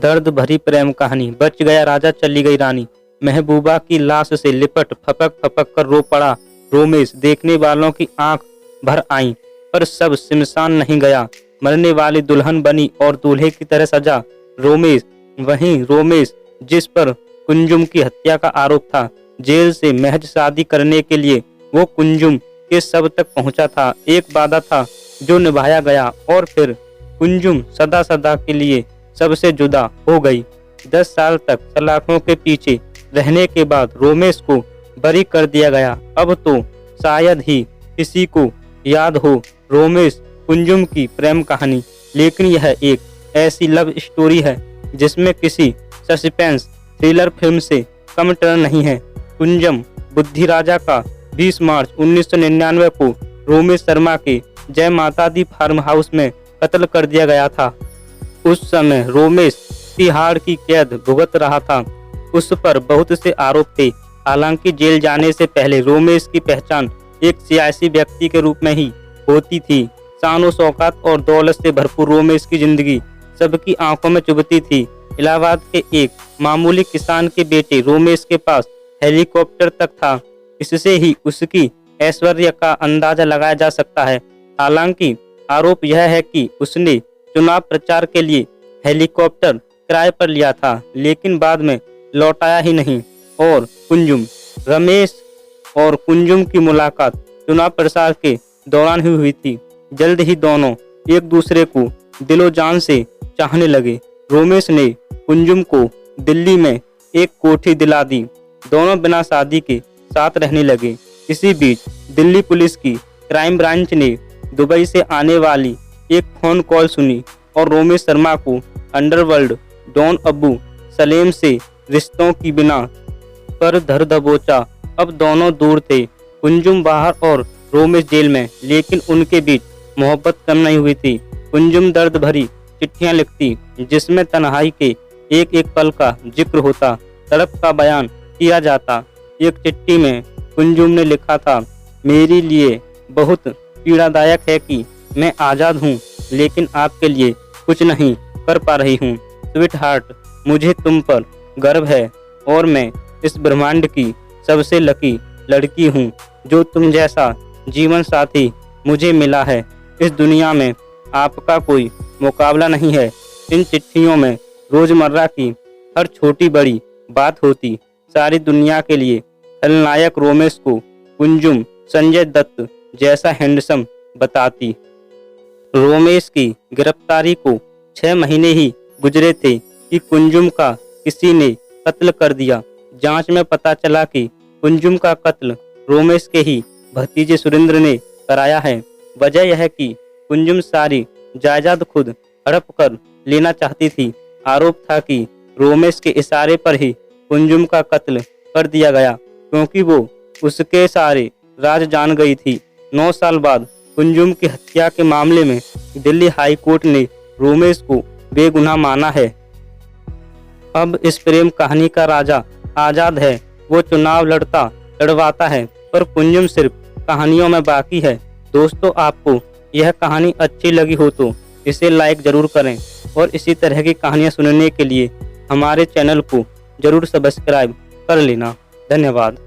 दर्द भरी प्रेम कहानी। बच गया राजा चली गई रानी। महबूबा की लाश से लिपट फपक फपक कर रो पड़ा रोमेश। देखने वालों की आंख भर आई, पर सब शमशान नहीं गया। मरने वाली दुल्हन बनी और दूल्हे की तरह सजा रोमेश। वहीं रोमेश जिस पर कुंजुम की हत्या का आरोप था, जेल से महज शादी करने के लिए वो कुंजुम के शव तक पहुंचा था। एक वादा था जो निभाया गया और फिर कुंजुम सदा सदा के लिए सबसे जुदा हो गई। 10 साल तक सलाखों के पीछे रहने के बाद रोमेश को बरी कर दिया गया। अब तो शायद ही किसी को याद हो रोमेश कुंजुम की प्रेम कहानी, लेकिन यह एक ऐसी लव स्टोरी है जिसमें किसी सस्पेंस थ्रिलर फिल्म से कम टर्न नहीं है। कुंजुम बुद्धि राजा का 20 मार्च 1999 को रोमेश शर्मा के जय माता दी फार्म हाउस में कत्ल कर दिया गया था। उस समय रोमेश तिहाड़ की कैद भुगत रहा था। उस पर बहुत से आरोप थे। हालांकि जेल जाने से पहले रोमेश की पहचान एक सियासी व्यक्ति के रूप में ही होती थी। शान शौकत और दौलत से भरपूर रोमेश की जिंदगी सबकी आंखों में चुभती थी। इलाहाबाद के एक मामूली किसान के बेटे रोमेश के पास हेलीकॉप्टर तक था। इससे ही उसकी ऐश्वर्य का अंदाजा लगाया जा सकता है। हालांकि आरोप यह है कि उसने चुनाव प्रचार के लिए हेलीकॉप्टर किराए पर लिया था, लेकिन बाद में लौटाया ही नहीं। और कुंजुम रमेश और कुंजुम की मुलाकात चुनाव प्रचार के दौरान ही हुई थी। जल्द ही दोनों एक दूसरे को दिलो जान से चाहने लगे। रोमेश ने कुंजुम को दिल्ली में एक कोठी दिला दी। दोनों बिना शादी के साथ रहने लगे। इसी बीच दिल्ली पुलिस की क्राइम ब्रांच ने दुबई से आने वाली एक फोन कॉल सुनी और रोमेश शर्मा को अंडरवर्ल्ड डॉन अबू सलेम से रिश्तों की बिना पर धर दबोचा। अब दोनों दूर थे, कुंजुम बाहर और रोमेश जेल में, लेकिन उनके बीच मोहब्बत कम नहीं हुई थी। कुंजुम दर्द भरी चिट्ठियां लिखती जिसमें तन्हाई के एक एक पल का जिक्र होता, तड़प का बयान किया जाता। एक चिट्ठी में कुंजुम ने लिखा था, मेरे लिए बहुत पीड़ादायक है कि मैं आज़ाद हूँ लेकिन आपके लिए कुछ नहीं कर पा रही हूँ। स्वीट हार्ट, मुझे तुम पर गर्व है और मैं इस ब्रह्मांड की सबसे लकी लड़की हूँ जो तुम जैसा जीवन साथी मुझे मिला है। इस दुनिया में आपका कोई मुकाबला नहीं है। इन चिट्ठियों में रोजमर्रा की हर छोटी बड़ी बात होती। सारी दुनिया के लिए खलनायक रोमेश को कुंजुम संजय दत्त जैसा हैंडसम बताती। रोमेश की गिरफ्तारी को 6 महीने ही गुजरे थे कि कुंजुम का किसी ने कत्ल कर दिया। जांच में पता चला कि कुंजुम का कत्ल रोमेश के ही भतीजे सुरेंद्र ने कराया है। वजह यह है कि कुंजुम सारी जायदाद खुद हड़प कर लेना चाहती थी। आरोप था कि रोमेश के इशारे पर ही कुंजुम का कत्ल कर दिया गया, क्योंकि वो उसके सारे राज जान गई थी। 9 साल बाद कुंजुम की हत्या के मामले में दिल्ली हाई कोर्ट ने रोमेश को बेगुनाह माना है। अब इस प्रेम कहानी का राजा आजाद है। वो चुनाव लड़वाता है, पर कुंजुम सिर्फ कहानियों में बाकी है। दोस्तों, आपको यह कहानी अच्छी लगी हो तो इसे लाइक जरूर करें और इसी तरह की कहानियां सुनने के लिए हमारे चैनल को जरूर सब्सक्राइब कर लेना। धन्यवाद।